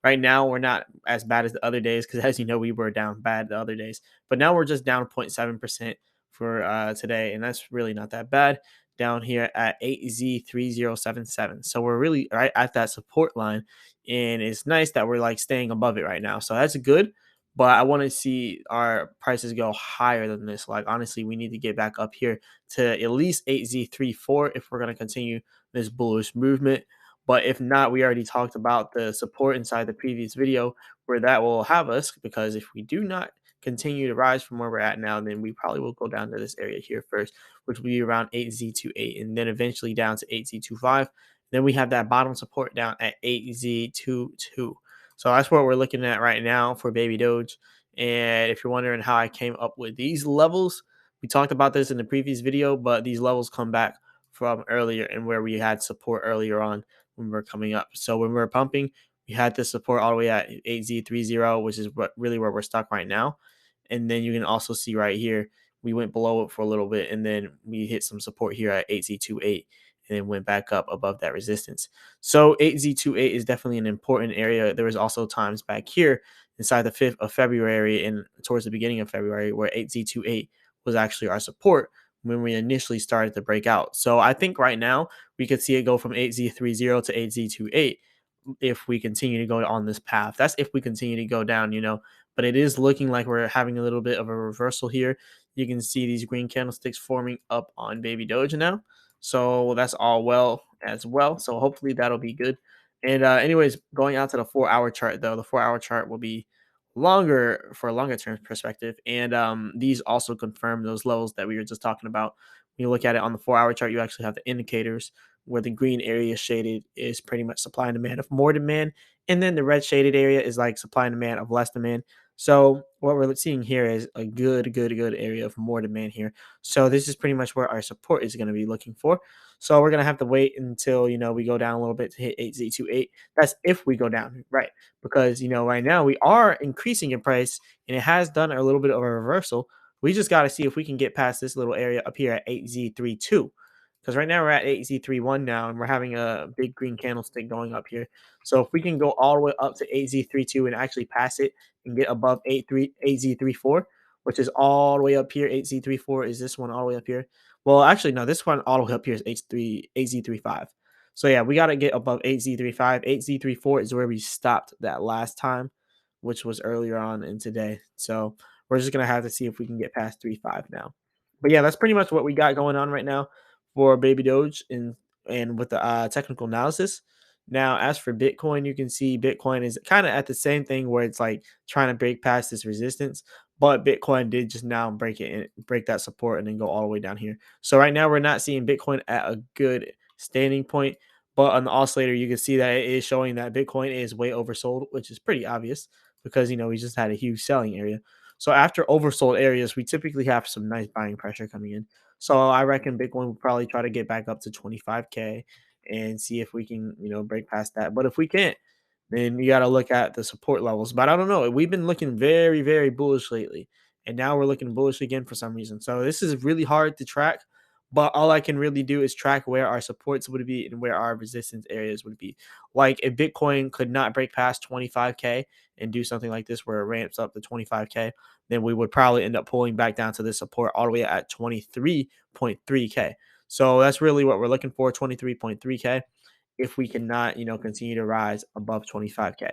Right now, we're not as bad as the other days because, as you know, we were down bad the other days. But now we're just down 0.7% for today, and that's really not that bad down here at 8Z3077. So we're really right at that support line, and it's nice that we're like staying above it right now. So that's good. But I want to see our prices go higher than this. Like honestly, we need to get back up here to at least 8Z34 if we're going to continue this bullish movement. But if not, we already talked about the support inside the previous video where that will have us, because if we do not continue to rise from where we're at now, then we probably will go down to this area here first, which will be around 8Z28 and then eventually down to 8Z25. Then we have that bottom support down at 8Z22. So that's what we're looking at right now for Baby Doge. And if you're wondering how I came up with these levels, we talked about this in the previous video, but these levels come back from earlier and where we had support earlier on when we were coming up. So when we were pumping, we had this support all the way at 8Z30, which is what really where we're stuck right now. And then you can also see right here, we went below it for a little bit, and then we hit some support here at 8Z28 and then went back up above that resistance. So 8Z28 is definitely an important area. There was also times back here inside the 5th of February and towards the beginning of February where 8Z28 was actually our support when we initially started to break out. So I think right now we could see it go from 8Z30 to 8Z28 if we continue to go on this path. That's if we continue to go down, but it is looking like we're having a little bit of a reversal here. You can see these green candlesticks forming up on Baby Doge now. So that's all well as well. So hopefully that'll be good. And anyways, going out to the 4 hour chart though, the 4 hour chart will be longer for a longer term perspective. And these also confirm those levels that we were just talking about. When you look at it on the 4 hour chart, you actually have the indicators where the green area shaded is pretty much supply and demand of more demand. And then the red shaded area is like supply and demand of less demand. So what we're seeing here is a good area of more demand here. So this is pretty much where our support is going to be looking for. So we're going to have to wait until, we go down a little bit to hit 8Z28. That's if we go down, right? Because, right now we are increasing in price and it has done a little bit of a reversal. We just got to see if we can get past this little area up here at 8Z32. Because right now we're at 8Z31 now, and we're having a big green candlestick going up here. So if we can go all the way up to 8Z32 and actually pass it and get above 8Z34, which is all the way up here, 8Z34 is this one all the way up here. Well, actually, no, this one all the way up here is AZ35. So yeah, we got to get above 8Z35. 8Z34 is where we stopped that last time, which was earlier on in today. So we're just going to have to see if we can get past 35 now. But yeah, that's pretty much what we got going on right now for Baby Doge and with the technical analysis. Now, as for Bitcoin, you can see Bitcoin is kind of at the same thing where it's like trying to break past this resistance, but Bitcoin did just now break that support and then go all the way down here. So right now we're not seeing Bitcoin at a good standing point, but on the oscillator you can see that it is showing that Bitcoin is way oversold, which is pretty obvious because we just had a huge selling area. So after oversold areas, we typically have some nice buying pressure coming in. So I reckon Bitcoin will probably try to get back up to 25K and see if we can, break past that. But if we can't, then you got to look at the support levels. But I don't know. We've been looking very, very bullish lately. And now we're looking bullish again for some reason. So this is really hard to track. But all I can really do is track where our supports would be and where our resistance areas would be. Like if Bitcoin could not break past 25K and do something like this where it ramps up to 25K, then we would probably end up pulling back down to this support all the way at 23.3K. So that's really what we're looking for, 23.3K. If we cannot, continue to rise above 25K,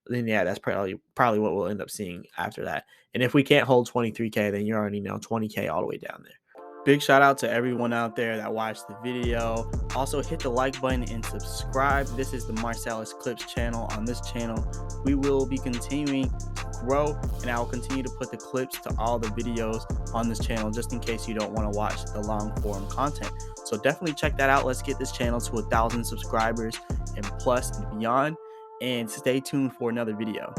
then yeah, that's probably what we'll end up seeing after that. And if we can't hold 23K, then you already know 20K all the way down there. Big shout out to everyone out there that watched the video. Also hit the like button and subscribe. This is the Marcellus Clips channel. On this channel, we will be continuing to grow, and I will continue to put the clips to all the videos on this channel just in case you don't want to watch the long form content. So definitely check that out. Let's get this channel to 1,000 subscribers and plus and beyond. And stay tuned for another video.